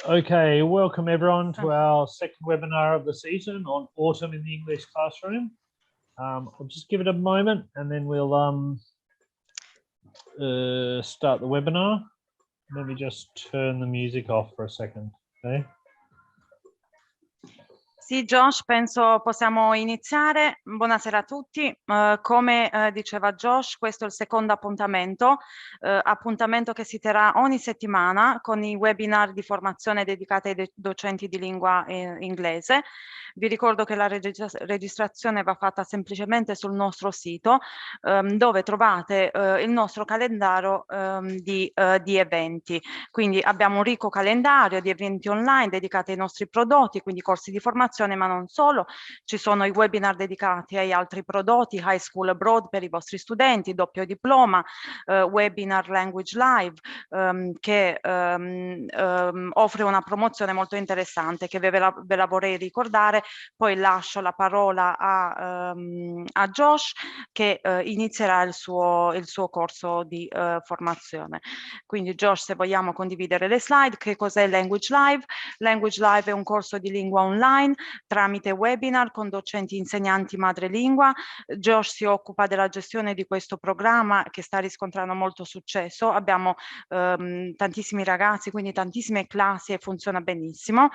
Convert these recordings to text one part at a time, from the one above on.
Okay, welcome everyone to our second webinar of the season on autumn in the English classroom. I'll just give it a moment and then we'll start the webinar. Let me just turn the music off for a second, okay? Sì, Josh, penso possiamo iniziare. Buonasera a tutti. Come diceva Josh, questo è il secondo appuntamento che si terrà ogni settimana con i webinar di formazione dedicati ai docenti di lingua inglese. Vi ricordo che la registrazione va fatta semplicemente sul nostro sito, dove trovate il nostro calendario di eventi. Quindi abbiamo un ricco calendario di eventi online dedicati ai nostri prodotti, quindi corsi di formazione, ma non solo. Ci sono i webinar dedicati ai altri prodotti, High School Abroad per i vostri studenti, doppio diploma, webinar Language Live, che offre una promozione molto interessante che ve la vorrei ricordare. Poi lascio la parola a Josh che inizierà il suo corso di formazione. Quindi Josh, se vogliamo condividere le slide, che cos'è Language Live? Language Live è un corso di lingua online tramite webinar con docenti insegnanti madrelingua. Josh si occupa della gestione di questo programma che sta riscontrando molto successo. Abbiamo tantissimi ragazzi, quindi tantissime classi e funziona benissimo.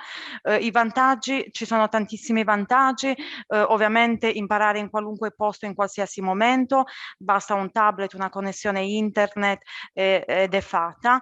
I vantaggi, ci sono tantissimi vantaggi, ovviamente imparare in qualunque posto, in qualsiasi momento, basta un tablet, una connessione internet ed è fatta.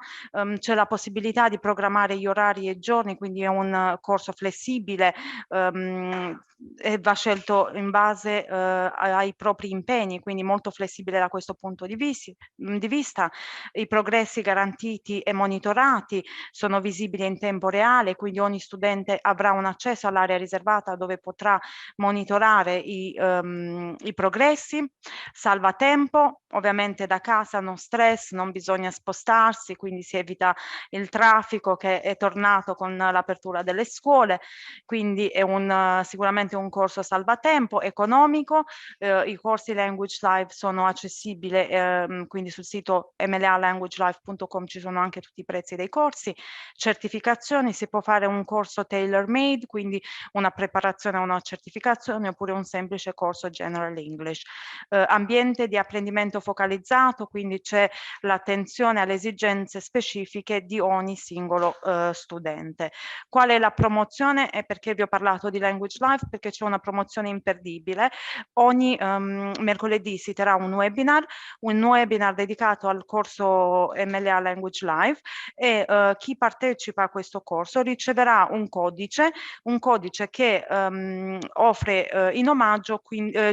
C'è la possibilità di programmare gli orari e i giorni, quindi è un corso flessibile e va scelto in base ai propri impegni, quindi molto flessibile da questo punto di vista. I progressi garantiti e monitorati sono visibili in tempo reale, quindi ogni studente avrà un accesso all'area riservata dove potrà monitorare i progressi. Salvatempo, ovviamente da casa, non stress, non bisogna spostarsi, quindi si evita il traffico che è tornato con l'apertura delle scuole, quindi è sicuramente un corso salvatempo, economico. I corsi Language Live sono accessibili, quindi sul sito mlalanguagelive.com ci sono anche tutti i prezzi dei corsi. Certificazioni, si può fare un corso tailor made, quindi una preparazione a una certificazione, oppure un semplice corso General English. Ambiente di apprendimento focalizzato, quindi c'è l'attenzione alle esigenze specifiche di ogni singolo studente. Qual è la promozione? E perché vi ho parlato di Language Live? Perché c'è una promozione imperdibile. Ogni mercoledì si terrà un webinar dedicato al corso MLA Language Live e chi partecipa a questo corso riceverà un codice che offre in omaggio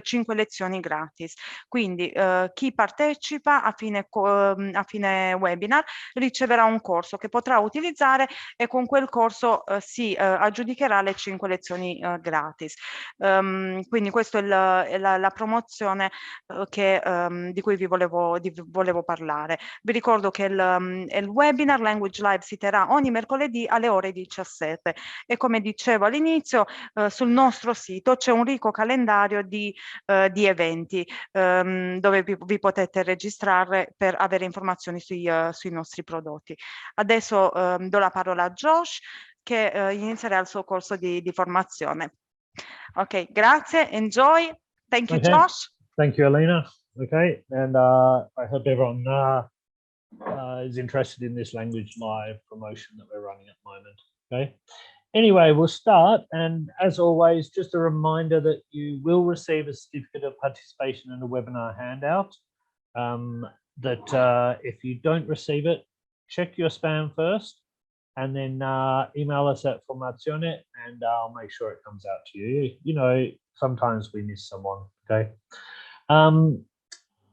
5 lezioni gratis. Quindi chi partecipa a fine webinar riceverà un corso che potrà utilizzare e con quel corso si aggiudicherà le 5 lezioni gratis. Quindi questa è la promozione di cui vi volevo parlare. Vi ricordo che il webinar Language Live si terrà ogni mercoledì alle ore 17 e come dicevo all'inizio sul nostro sito c'è un ricco calendario di eventi dove vi potete registrare per avere informazioni sui nostri prodotti. Adesso do la parola a Josh che inizierà il suo corso di formazione. Ok, grazie, enjoy. Thank you, Josh. Thank you, Alina. Okay, and I hope everyone is interested in this Language Live promotion that we're running at the moment. Okay. Anyway, we'll start, and as always, just a reminder that you will receive a certificate of participation in the webinar handout. If you don't receive it, check your spam first, and then email us at Formazione, and I'll make sure it comes out to you. You know, sometimes we miss someone, okay?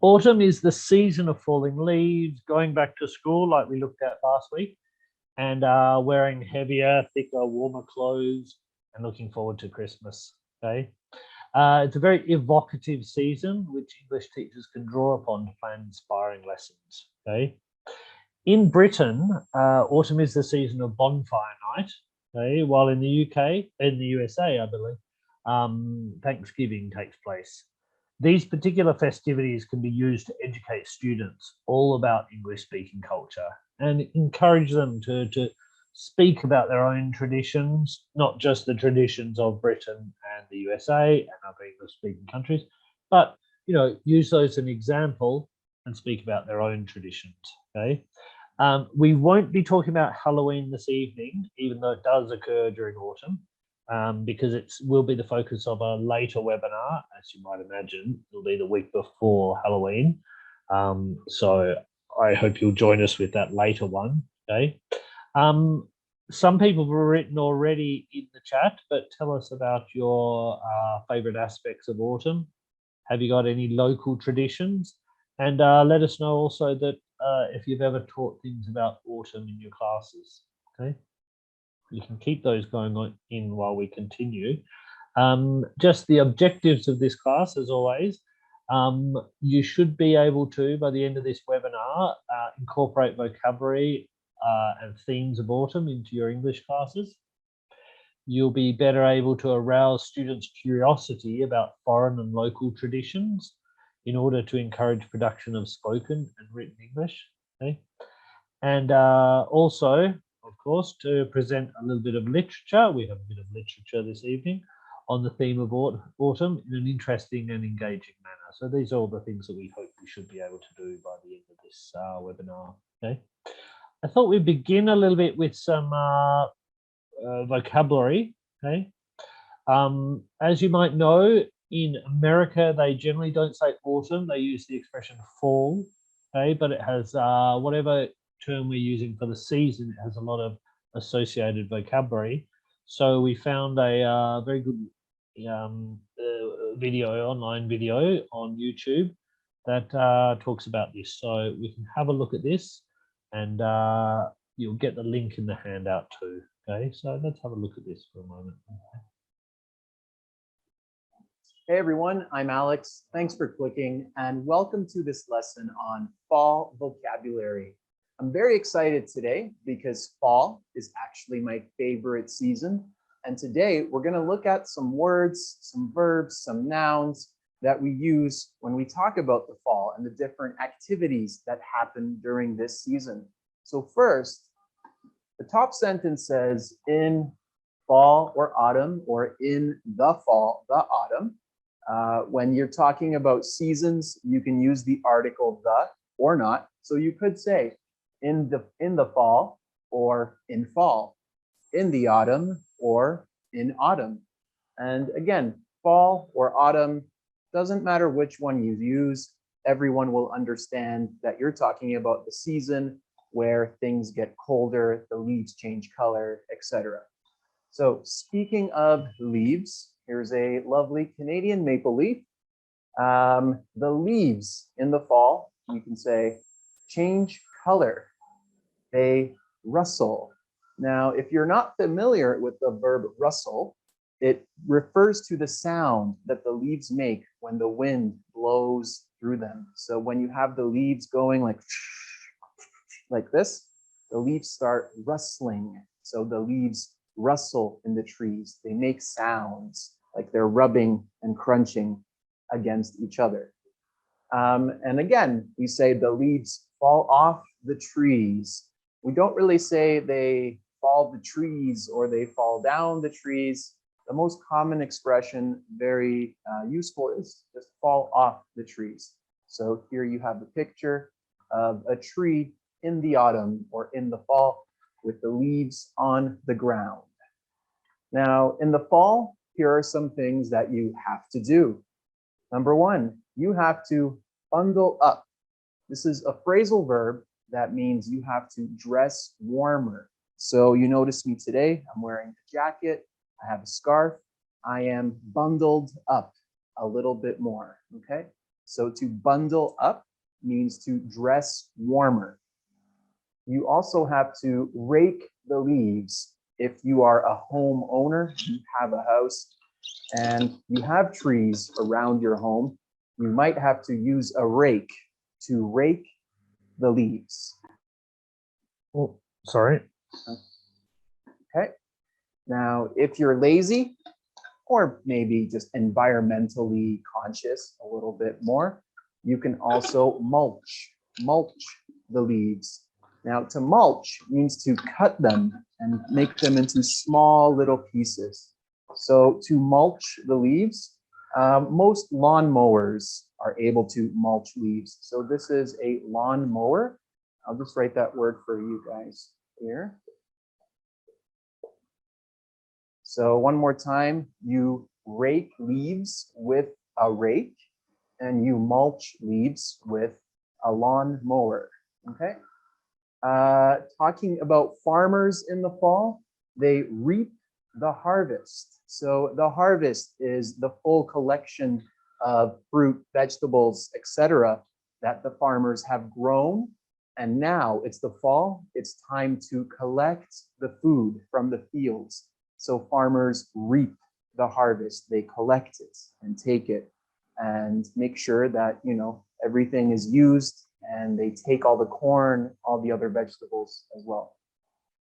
Autumn is the season of falling leaves, going back to school like we looked at last week, and wearing heavier, thicker, warmer clothes and looking forward to Christmas, okay? It's a very evocative season which English teachers can draw upon to plan inspiring lessons, okay? In Britain, autumn is the season of Bonfire Night, okay? While in the UK, in the USA, I believe, Thanksgiving takes place. These particular festivities can be used to educate students all about English speaking culture and encourage them to speak about their own traditions, not just the traditions of Britain and the USA and other English-speaking countries, but use those as an example and speak about their own traditions. Okay. We won't be talking about Halloween this evening, even though it does occur during autumn, because it will be the focus of a later webinar. As you might imagine, it'll be the week before Halloween. So I hope you'll join us with that later one. Okay. Some people have written already in the chat, but tell us about your favorite aspects of autumn. Have you got any local traditions? And let us know also that if you've ever taught things about autumn in your classes. Okay, you can keep those going on in while we continue. Just the objectives of this class, as always. You should be able to, by the end of this webinar, incorporate vocabulary and themes of autumn into your English classes. You'll be better able to arouse students' curiosity about foreign and local traditions in order to encourage production of spoken and written English. Okay? And also, of course, to present a little bit of literature. We have a bit of literature this evening on the theme of autumn in an interesting and engaging manner. So these are all the things that we hope we should be able to do by the end of this webinar. Okay. I thought we'd begin a little bit with some vocabulary. Okay. As you might know, in America, they generally don't say autumn. They use the expression fall. Okay, but it has whatever term we're using for the season, it has a lot of associated vocabulary. So we found a very good online video on YouTube that talks about this. So we can have a look at this, and you'll get the link in the handout too. Okay, so let's have a look at this for a moment. Hey everyone, I'm Alex. Thanks for clicking and welcome to this lesson on fall vocabulary. I'm very excited today because fall is actually my favorite season. And today we're going to look at some words, some verbs, some nouns that we use when we talk about the fall and the different activities that happen during this season. So first, the top sentence says in fall or autumn, or in the fall, the autumn. When you're talking about seasons, you can use the article the or not. So you could say in the fall or in fall, in the autumn or in autumn. And again, fall or autumn, doesn't matter which one you use. Everyone will understand that you're talking about the season where things get colder, the leaves change color, etc. So speaking of leaves, here's a lovely Canadian maple leaf. The leaves in the fall, you can say, change color. They rustle. Now, if you're not familiar with the verb rustle, it refers to the sound that the leaves make when the wind blows through them. So when you have the leaves going like this, the leaves start rustling. So the leaves rustle in the trees. They make sounds like they're rubbing and crunching against each other. And again, we say the leaves fall off the trees. We don't really say they fall the trees or they fall down the trees. The most common expression, very useful, is just fall off the trees. So here you have a picture of a tree in the autumn or in the fall with the leaves on the ground. Now, in the fall, here are some things that you have to do. Number one, you have to bundle up. This is a phrasal verb that means you have to dress warmer. So you notice me today, I'm wearing a jacket, I have a scarf, I am bundled up a little bit more, okay? So to bundle up means to dress warmer. You also have to rake the leaves. If you are a homeowner, you have a house, and you have trees around your home, you might have to use a rake to rake the leaves. Oh, sorry. Okay. Now, if you're lazy, or maybe just environmentally conscious a little bit more, you can also mulch the leaves. Now, to mulch means to cut them and make them into small little pieces. So to mulch the leaves, most lawn mowers are able to mulch leaves. So this is a lawn mower. I'll just write that word for you guys here. So one more time, you rake leaves with a rake and you mulch leaves with a lawn mower, okay? Talking about farmers in the fall, they reap the harvest. So the harvest is the full collection of fruit, vegetables, etc., that the farmers have grown. And now it's the fall, it's time to collect the food from the fields. So farmers reap the harvest, they collect it and take it and make sure that, you know, everything is used, and they take all the corn, all the other vegetables as well.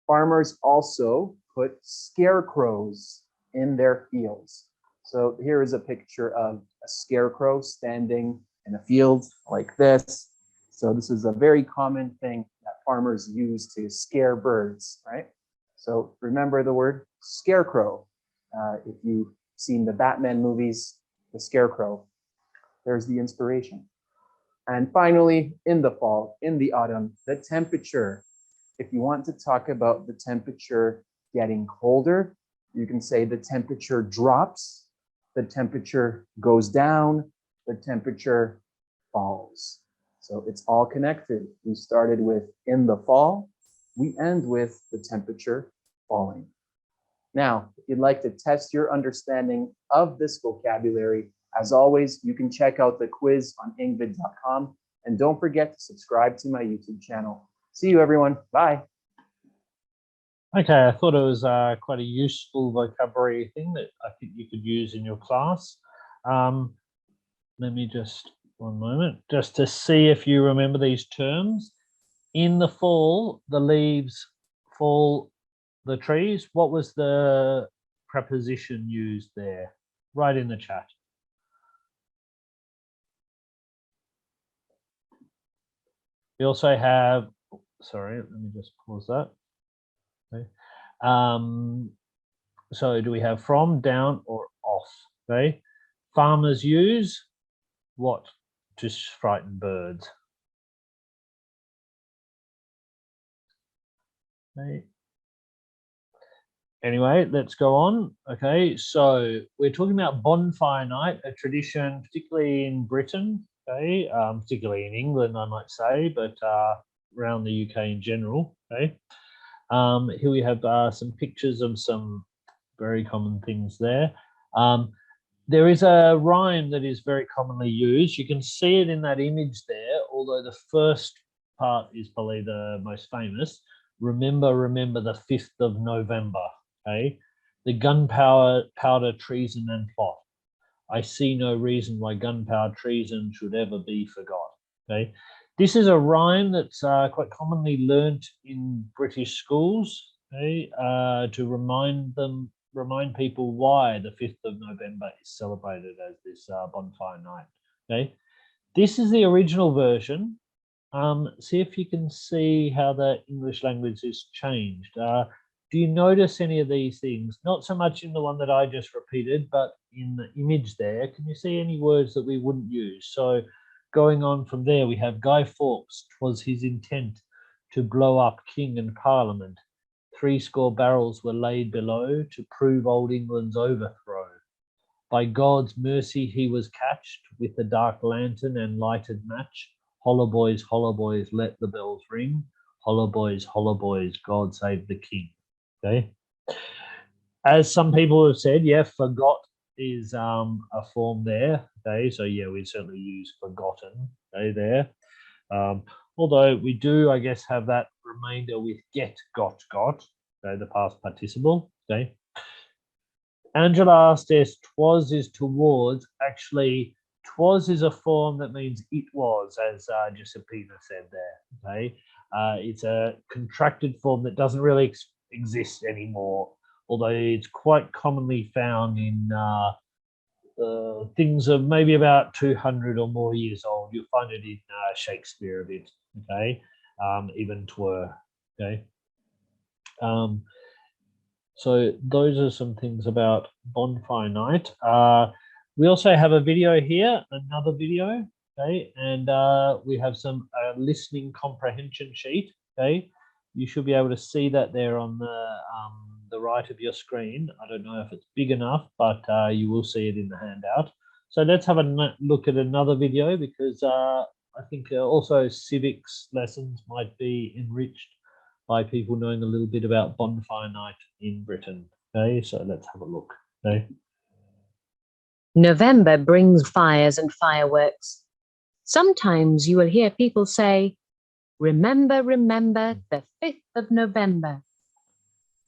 Farmers also put scarecrows in their fields. So here is a picture of a scarecrow standing in a field like this. So this is a very common thing that farmers use to scare birds, right? So remember the word scarecrow. If you've seen the Batman movies, the scarecrow, there's the inspiration. And finally, in the fall, in the autumn, the temperature. If you want to talk about the temperature getting colder, you can say the temperature drops, the temperature goes down, the temperature falls. So it's all connected. We started with in the fall, we end with the temperature falling. Now, if you'd like to test your understanding of this vocabulary, as always, you can check out the quiz on ingvid.com, and don't forget to subscribe to my YouTube channel. See you, everyone. Bye. Okay, I thought it was quite a useful vocabulary thing that I think you could use in your class. Let me just, one moment, just to see if you remember these terms. In the fall, the leaves fall the trees. What was the preposition used there? Right in the chat. We also have, sorry, let me just pause that. Okay. So do we have from, down, or off? Okay. Farmers use what to frighten birds? Okay. Anyway, let's go on. Okay, so we're talking about Bonfire Night, a tradition, particularly in Britain, okay, particularly in England, I might say, but around the UK in general. Okay, here we have some pictures of some very common things there. There is a rhyme that is very commonly used. You can see it in that image there, although the first part is probably the most famous. Remember, remember the 5th of November. Okay, the gunpowder treason and plot. I see no reason why gunpowder treason should ever be forgot. Okay, this is a rhyme that's quite commonly learnt in British schools. Okay, to remind people why the 5th of November is celebrated as this bonfire night. Okay, this is the original version. See if you can see how the English language has changed. Do you notice any of these things? Not so much in the one that I just repeated, but in the image there. Can you see any words that we wouldn't use? So going on from there, we have Guy Fawkes. 'Twas his intent to blow up king and parliament. 70 barrels were laid below to prove old England's overthrow. By God's mercy he was catched with a dark lantern and lighted match. Holla boys, let the bells ring. Holla boys, God save the king. Okay. As some people have said, yeah, forgot is a form there. Okay, so yeah, we certainly use forgotten. Okay, there. Although we do, I guess, have that remainder with get, got. Okay, the past participle. Okay. Angela asked us, twas is towards. Actually, twas is a form that means it was, as Giuseppina said there. Okay, it's a contracted form that doesn't really exist anymore, although it's quite commonly found in things of maybe about 200 or more years old. You'll find it in Shakespeare a bit. Okay, even twere. Okay. So those are some things about Bonfire Night. We also have a video here, another video, okay, and we have some listening comprehension sheet, okay. You should be able to see that there on the right of your screen. I don't know if it's big enough, but you will see it in the handout. So let's have a look at another video, because I think also civics lessons might be enriched by people knowing a little bit about Bonfire Night in Britain. Okay, so let's have a look. Okay. November brings fires and fireworks. Sometimes you will hear people say, "Remember, remember the 5th of November."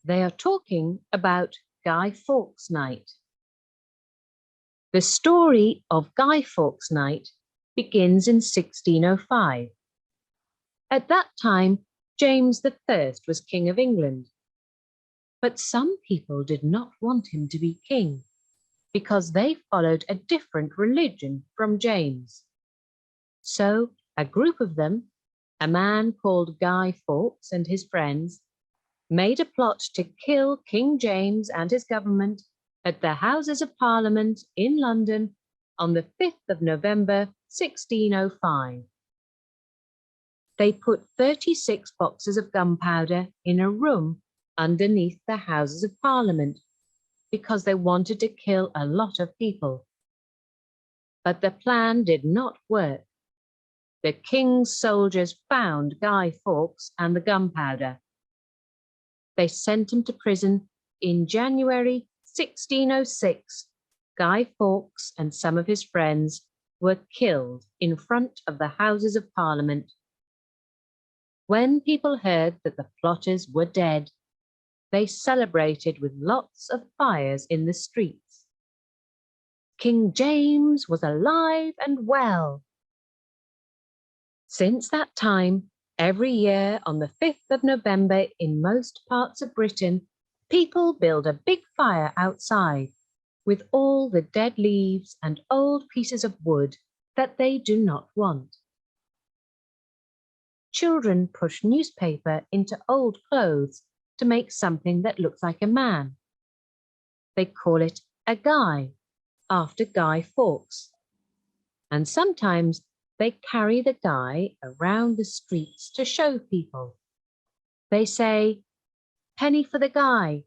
They are talking about Guy Fawkes Night. The story of Guy Fawkes Night begins in 1605. At that time, James I was King of England. But some people did not want him to be king because they followed a different religion from James. So a group of them, a man called Guy Fawkes and his friends, made a plot to kill King James and his government at the Houses of Parliament in London on the 5th of November, 1605. They put 36 boxes of gunpowder in a room underneath the Houses of Parliament because they wanted to kill a lot of people. But the plan did not work. The king's soldiers found Guy Fawkes and the gunpowder. They sent him to prison in January 1606. Guy Fawkes and some of his friends were killed in front of the Houses of Parliament. When people heard that the plotters were dead, they celebrated with lots of fires in the streets. King James was alive and well. Since that time, every year on the 5th of November in most parts of Britain, people build a big fire outside with all the dead leaves and old pieces of wood that they do not want. Children push newspaper into old clothes to make something that looks like a man. They call it a guy, after Guy Fawkes. And sometimes they carry the guy around the streets to show people. They say, "Penny for the guy,"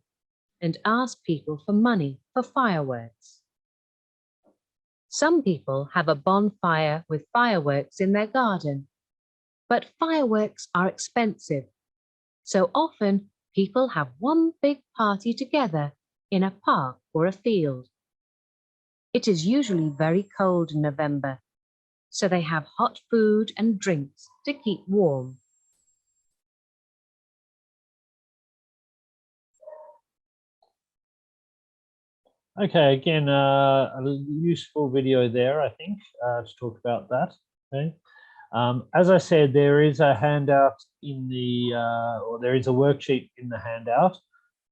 and ask people for money for fireworks. Some people have a bonfire with fireworks in their garden. But fireworks are expensive, so often people have one big party together in a park or a field. It is usually very cold in November, so they have hot food and drinks to keep warm. Okay, again, a useful video there, I think, to talk about that. Okay. As I said, there is a handout in the, or there is a worksheet in the handout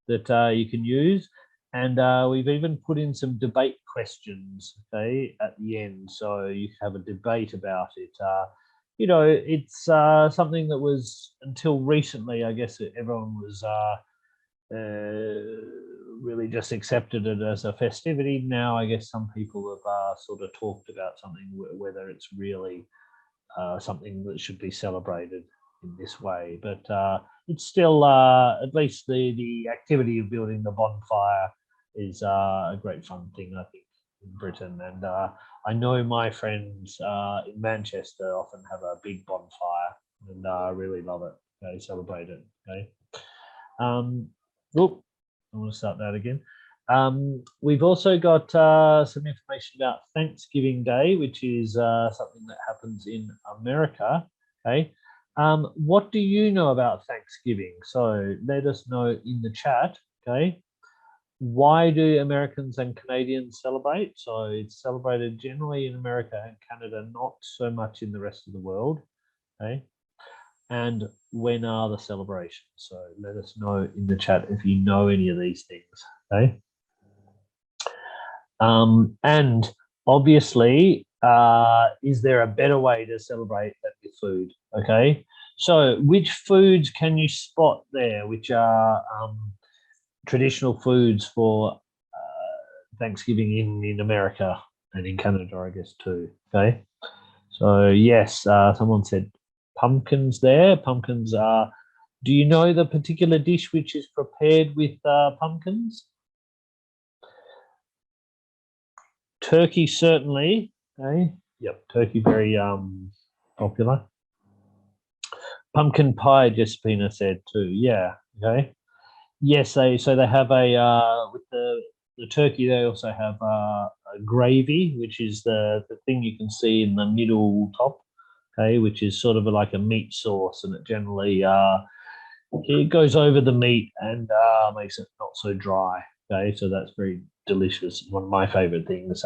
that you can use. And we've even put in some debate questions, okay, at the end. So you have a debate about it. You know, it's something that was, until recently, I guess everyone was really just accepted it as a festivity. Now, I guess some people have sort of talked about something, whether it's really something that should be celebrated in this way, but it's still at least the activity of building the bonfire is a great fun thing, I think, in Britain. And I know my friends in Manchester often have a big bonfire and really love it. They celebrate it. Okay. Oop, I want to start that again. We've also got some information about Thanksgiving Day, which is something that happens in America. Okay. What do you know about Thanksgiving? So let us know in the chat. Okay. Why do Americans and Canadians celebrate? So it's celebrated generally in America and Canada, not so much in the rest of the world. Okay. And when are the celebrations? So let us know in the chat if you know any of these things. Okay. And obviously, is there a better way to celebrate than with food? Okay. So which foods can you spot there, which are traditional foods for Thanksgiving in America and in Canada, I guess, too? Okay. So yes, someone said pumpkins there. Pumpkins are, do you know the particular dish which is prepared with pumpkins? Turkey, certainly. Okay. Yep, turkey very popular. Pumpkin pie, Jessipina said too. Yeah. Okay. Yes, they have a with the turkey. They also have a gravy, which is the thing you can see in the middle top. Okay, which is sort of like a meat sauce, and it generally it goes over the meat and makes it not so dry. Okay, so that's very delicious. One of my favorite things.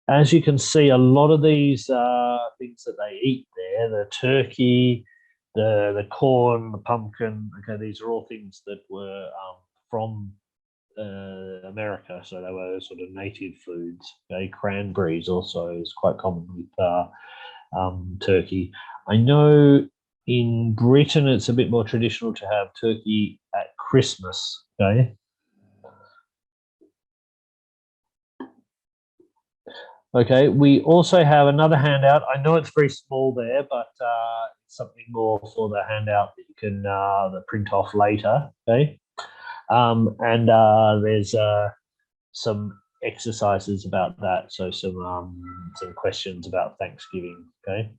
As you can see, a lot of these things that they eat there, the turkey, the corn, the pumpkin. Okay, these are all things that were from America, so they were sort of native foods. Okay, cranberries also is quite common with turkey. I know in Britain it's a bit more traditional to have turkey at Christmas. Okay. Okay, we also have another handout. I know it's very small there, but something more for the handout that you can print off later. Okay, and there's some exercises about that. So some questions about Thanksgiving. Okay,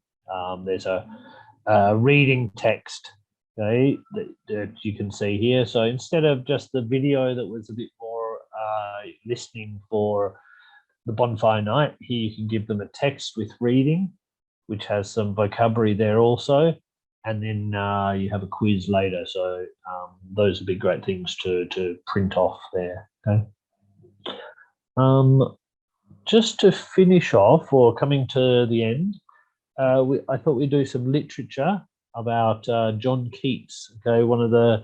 there's a reading text. Okay, that you can see here. So instead of just the video that was a bit more listening for the Bonfire Night, here you can give them a text with reading, which has some vocabulary there also, and then you have a quiz later. So those would be great things to print off there. Okay. Just to finish off, or coming to the end, I thought we'd do some literature about John Keats. Okay, one of the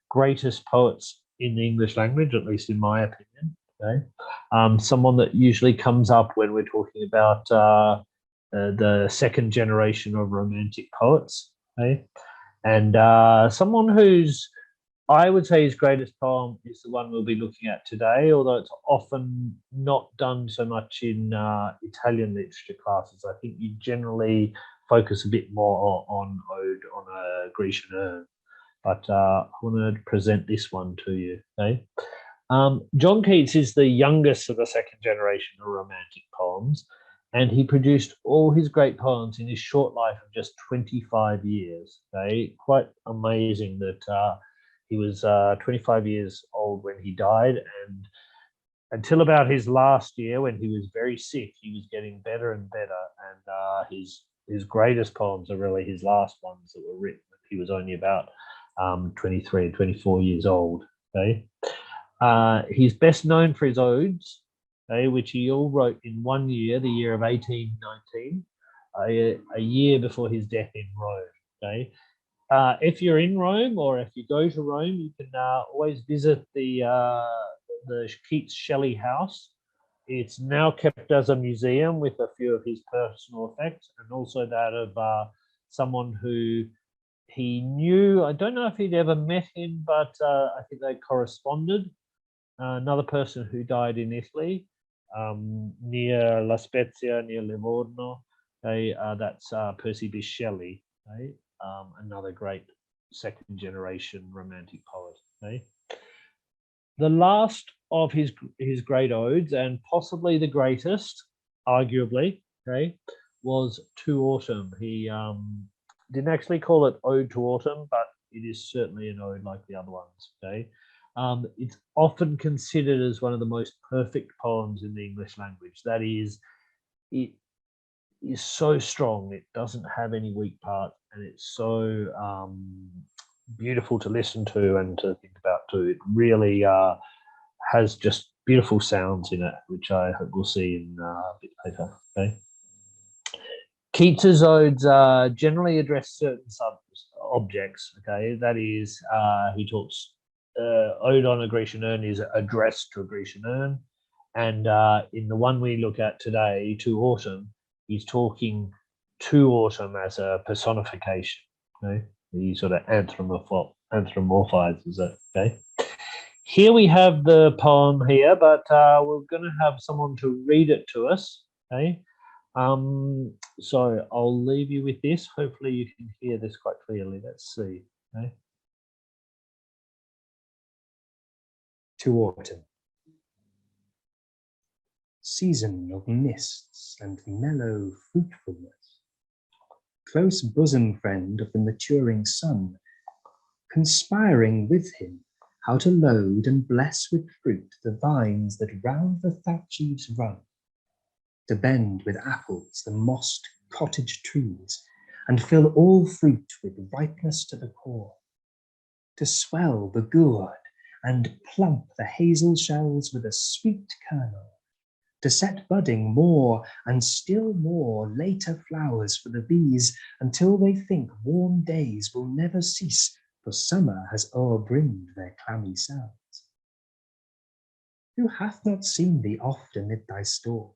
greatest poets in the English language, at least in my opinion. Okay, someone that usually comes up when we're talking about the second generation of Romantic poets. Okay, and someone who's, I would say his greatest poem is the one we'll be looking at today, although it's often not done so much in Italian literature classes. I think you generally focus a bit more on Ode on a Grecian urn, but I want to present this one to you. Okay. John Keats is the youngest of the second generation of Romantic poems, and he produced all his great poems in his short life of just 25 years. Okay, quite amazing that he was 25 years old when he died, and until about his last year, when he was very sick, he was getting better and better. And his greatest poems are really his last ones that were written. He was only about 23 or 24 years old. Okay. He's best known for his odes, okay, which he all wrote in 1 year, the year of 1819, a year before his death in Rome. Okay, if you're in Rome or if you go to Rome, you can always visit the Keats Shelley house. It's now kept as a museum with a few of his personal effects, and also that of someone who he knew. I don't know if he'd ever met him, but I think they corresponded. Another person who died in Italy, near La Spezia, near Livorno. That's Percy Bysshe Shelley. Okay? Another great second generation Romantic poet. Okay? The last of his great odes, and possibly the greatest, arguably, okay, was To Autumn. He didn't actually call it Ode to Autumn, but it is certainly an ode like the other ones. Okay, it's often considered as one of the most perfect poems in the English language. That is, it is so strong. It doesn't have any weak parts, and it's so beautiful to listen to and to think about too. It really has just beautiful sounds in it, which I hope we'll see in a bit later. Okay. Keats's odes generally address certain objects. Okay, that is, he talks. Ode on a Grecian urn is addressed to a Grecian urn, and in the one we look at today, To Autumn, he's talking to autumn as a personification. Okay? He sort of anthropomorphizes it. Okay. Here we have the poem here, but we're going to have someone to read it to us. Okay. So I'll leave you with this. Hopefully you can hear this quite clearly. Let's see. Okay. To autumn. Season of mists and mellow fruitfulness, close bosom friend of the maturing sun, conspiring with him how to load and bless with fruit the vines that round the thatch eaves run, to bend with apples the mossed cottage trees, and fill all fruit with ripeness to the core, to swell the gourd and plump the hazel shells with a sweet kernel, to set budding more and still more later flowers for the bees, until they think warm days will never cease, for summer has o'erbrimmed their clammy cells. Who hath not seen thee oft amid thy store?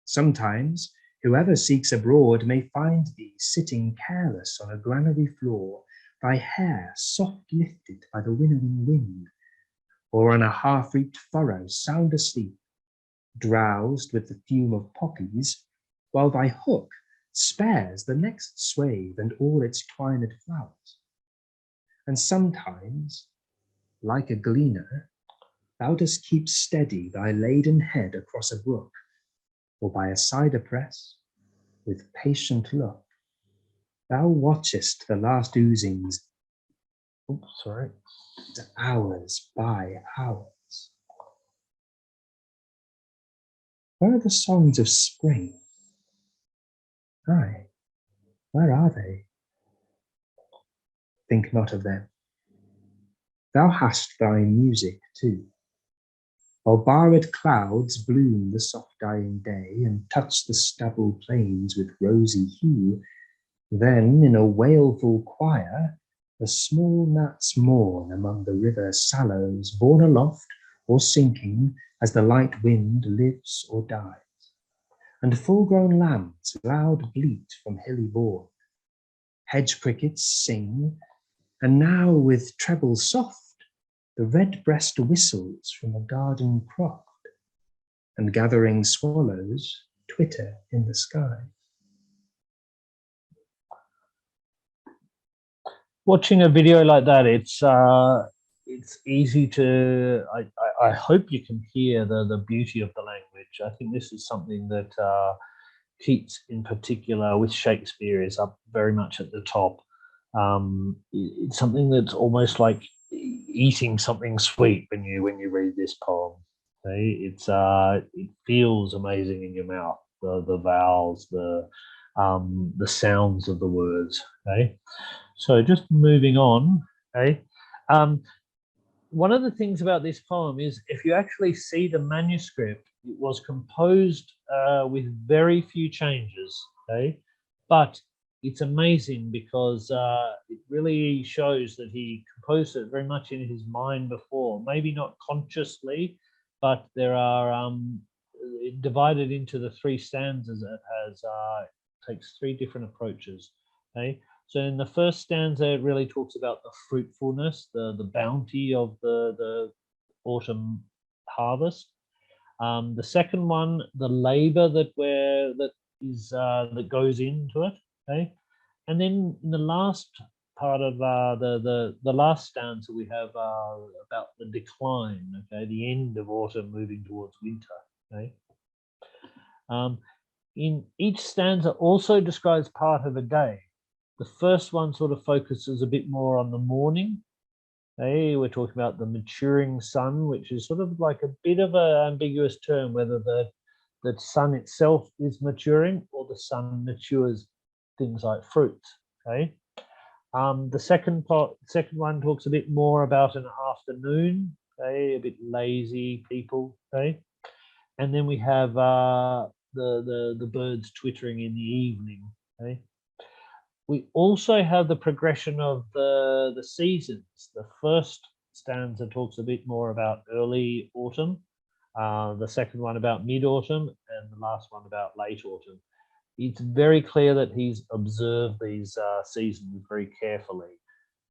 Sometimes whoever seeks abroad may find thee sitting careless on a granary floor, thy hair soft lifted by the winnowing wind, or on a half-reaped furrow sound asleep, drowsed with the fume of poppies, while thy hook spares the next swathe and all its twined flowers. And sometimes, like a gleaner, thou dost keep steady thy laden head across a brook, or by a cider press, with patient look, thou watchest the last oozings, hours by hours. Where are the songs of spring? Aye, where are they? Think not of them. Thou hast thy music too. While barred clouds bloom the soft dying day, and touch the stubble plains with rosy hue, then in a wailful choir the small gnats mourn among the river sallows, borne aloft or sinking as the light wind lives or dies, and full-grown lambs loud bleat from hilly bourne. Hedge crickets sing, and now with treble soft the red-breast whistles from a garden croft, and gathering swallows twitter in the sky. Watching a video like that, it's easy to. I hope you can hear the beauty of the language. I think this is something that Keats, in particular, with Shakespeare, is up very much at the top. It's something that's almost like eating something sweet when you read this poem. Okay? It feels amazing in your mouth. The vowels, the sounds of the words. Okay. So just moving on, okay. One of the things about this poem is if you actually see the manuscript, it was composed with very few changes, okay. But it's amazing because it really shows that he composed it very much in his mind before, maybe not consciously, but there are divided into the three stanzas. It has takes three different approaches, okay. So in the first stanza, it really talks about the fruitfulness, the bounty of the autumn harvest. The second one, the labor that goes into it. Okay, and then in the last part of the last stanza, we have about the decline. Okay, the end of autumn moving towards winter. Okay. In each stanza also describes part of a day. The first one sort of focuses a bit more on the morning. Okay, we're talking about the maturing sun, which is sort of like a bit of an ambiguous term, whether the sun itself is maturing or the sun matures things like fruits. Okay. The second one talks a bit more about an afternoon. Okay, a bit lazy people. Okay, and then we have the birds twittering in the evening. Okay. We also have the progression of the seasons. The first stanza talks a bit more about early autumn, the second one about mid-autumn, and the last one about late autumn. it's very clear that he's observed these seasons very carefully.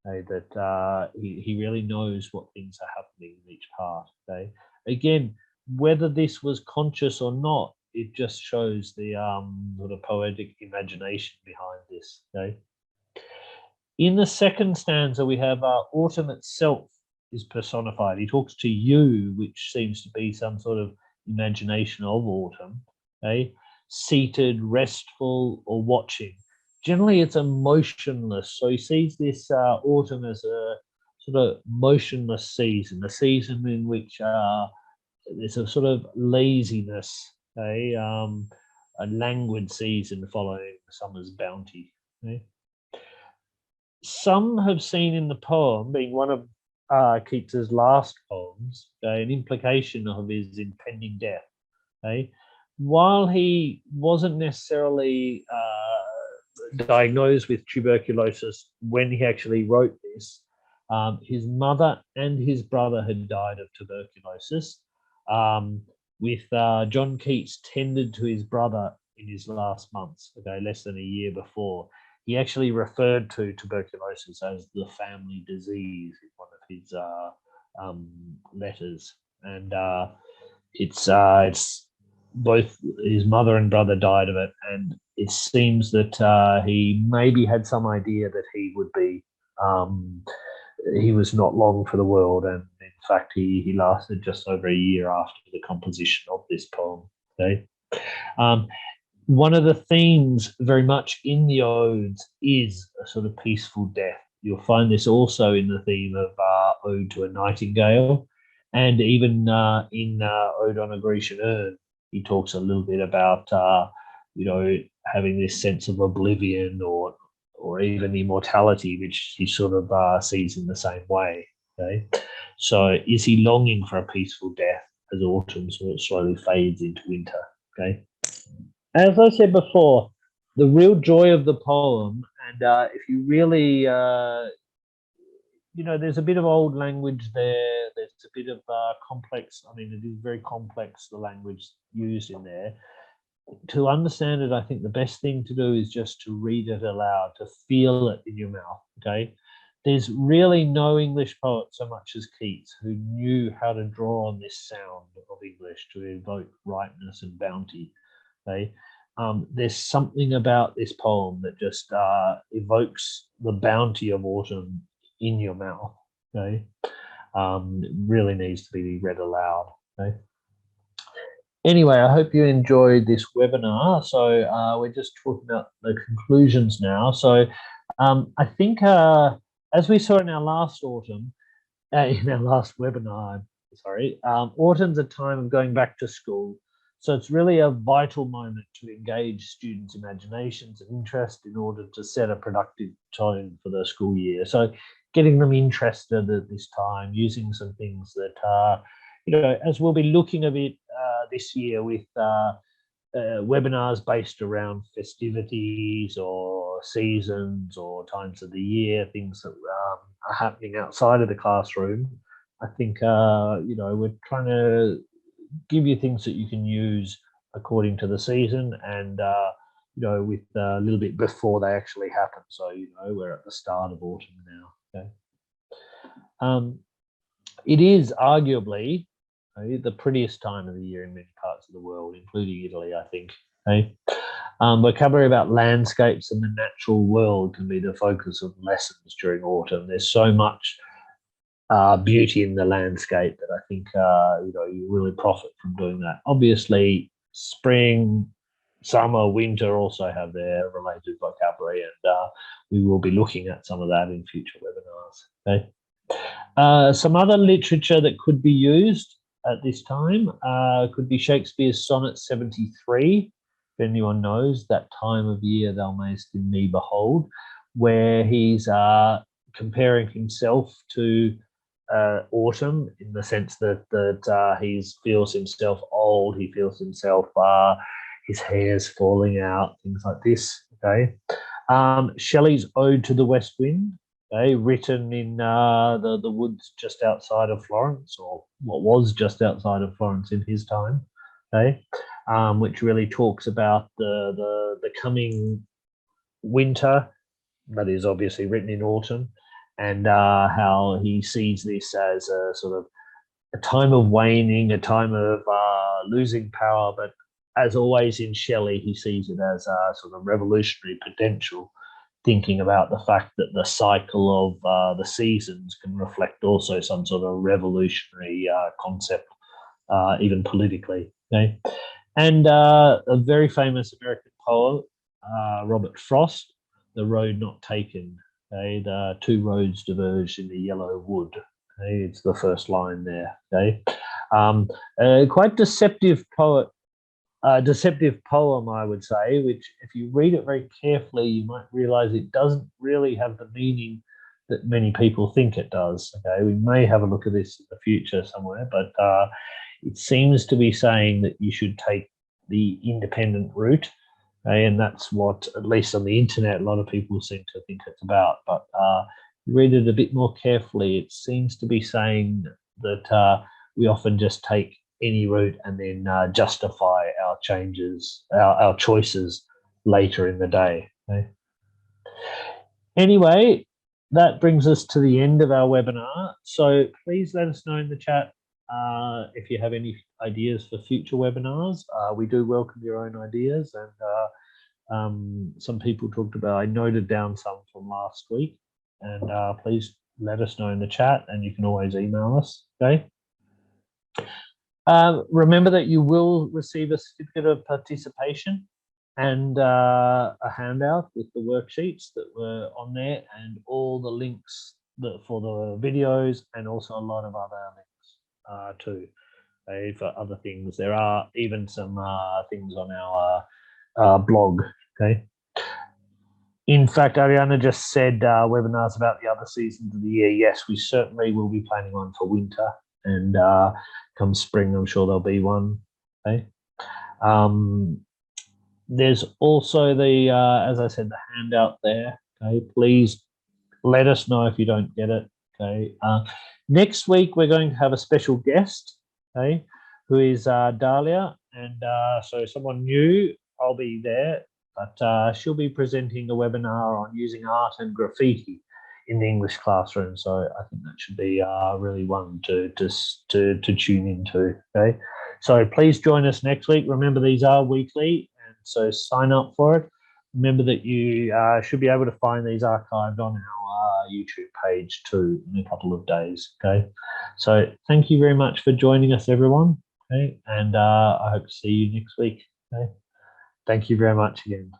Okay, that he really knows what things are happening in each part. Okay, again, whether this was conscious or not, it just shows the sort of poetic imagination behind this. Okay. In the second stanza, we have autumn itself is personified. He talks to you, which seems to be some sort of imagination of autumn. Okay, seated, restful, or watching. Generally, it's a motionless. So he sees this autumn as a sort of motionless season, a season in which there's a sort of laziness, okay, a languid season following summer's bounty. Okay? Some have seen in the poem, being one of Keats's last poems, okay, an implication of his impending death. Okay? While he wasn't necessarily diagnosed with tuberculosis when he actually wrote this, his mother and his brother had died of tuberculosis. With John Keats tended to his brother in his last months, okay, less than a year before. He actually referred to tuberculosis as the family disease in one of his letters, and it's both his mother and brother died of it, and it seems that he maybe had some idea that he would be he was not long for the world, and in fact he lasted just over a year after the composition of this poem. Okay. One of the themes very much in the odes is a sort of peaceful death. You'll find this also in the theme of Ode to a Nightingale, and even in Ode on a Grecian Urn, he talks a little bit about having this sense of oblivion or even immortality, which he sort of sees in the same way. Okay, so is he longing for a peaceful death as autumn sort of slowly fades into winter? Okay. As I said before, the real joy of the poem, and if you really, there's a bit of old language there. There's a bit of complex. I mean, it is very complex, the language used in there. To understand it, I think the best thing to do is just to read it aloud, to feel it in your mouth. Okay. There's really no English poet so much as Keats who knew how to draw on this sound of English to evoke rightness and bounty. Okay. There's something about this poem that just evokes the bounty of autumn in your mouth. Okay, it really needs to be read aloud. Okay. Anyway, I hope you enjoyed this webinar. So we're just talking about the conclusions now. So I think as we saw in our last autumn, in our last webinar, autumn's a time of going back to school. So it's really a vital moment to engage students' imaginations and interest in order to set a productive tone for the school year. So getting them interested at this time, using some things that, as we'll be looking a bit this year with webinars based around festivities or seasons or times of the year, things that are happening outside of the classroom. I think, we're trying to give you things that you can use according to the season and, with a little bit before they actually happen. So, we're at the start of autumn now. Okay. It is arguably the prettiest time of the year in many parts of the world, including Italy, I think. Okay. Vocabulary about landscapes and the natural world can be the focus of lessons during autumn. There's so much beauty in the landscape that I think you really profit from doing that. Obviously, spring, summer, winter also have their related vocabulary, and we will be looking at some of that in future webinars. Okay. Some other literature that could be used at this time could be Shakespeare's Sonnet 73. If anyone knows, that time of year thou mayst in me behold, where he's comparing himself to autumn in the sense that he feels himself old, he feels himself his hair's falling out, things like this. Okay. Shelley's Ode to the West Wind, okay, written in the woods just outside of Florence, or what was just outside of Florence in his time. Okay. which really talks about the coming winter, that is obviously written in autumn, and how he sees this as a sort of a time of waning, a time of losing power, but as always in Shelley, he sees it as a sort of revolutionary potential, thinking about the fact that the cycle of the seasons can reflect also some sort of revolutionary concept, even politically. Okay? And a very famous American poet, Robert Frost, The Road Not Taken. Okay? The two roads diverged in the yellow wood. Okay? It's the first line there. Okay? Quite deceptive poet. Deceptive poem, I would say, which if you read it very carefully, you might realize it doesn't really have the meaning that many people think it does. Okay, we may have a look at this in the future somewhere, but it seems to be saying that you should take the independent route. Okay, and that's what, at least on the internet, a lot of people seem to think it's about. But you read it a bit more carefully, it seems to be saying that we often just take any route and then justify our changes, our choices later in the day. Okay? Anyway, that brings us to the end of our webinar. So please let us know in the chat if you have any ideas for future webinars. We do welcome your own ideas, and some people talked about, I noted down some from last week, and please let us know in the chat, and you can always email us. Okay. Remember that you will receive a certificate of participation and a handout with the worksheets that were on there, and all the links for the videos, and also a lot of other links too, okay, for other things. There are even some things on our blog. Okay. In fact, Ariana just said webinars about the other seasons of the year. Yes, we certainly will be planning on for winter, and come spring, I'm sure there'll be one. Okay. There's also the, as I said, the handout there. Okay, please let us know if you don't get it. Okay. Next week we're going to have a special guest. Okay, who is Dahlia, and so someone new. I'll be there, but she'll be presenting a webinar on using art and graffiti in the English classroom. So I think that should be really one to tune into. Okay, so please join us next week. Remember, these are weekly, and so sign up for it. Remember that you should be able to find these archived on our YouTube page too in a couple of days. Okay, so thank you very much for joining us, everyone. Okay, and I hope to see you next week. Okay, thank you very much again.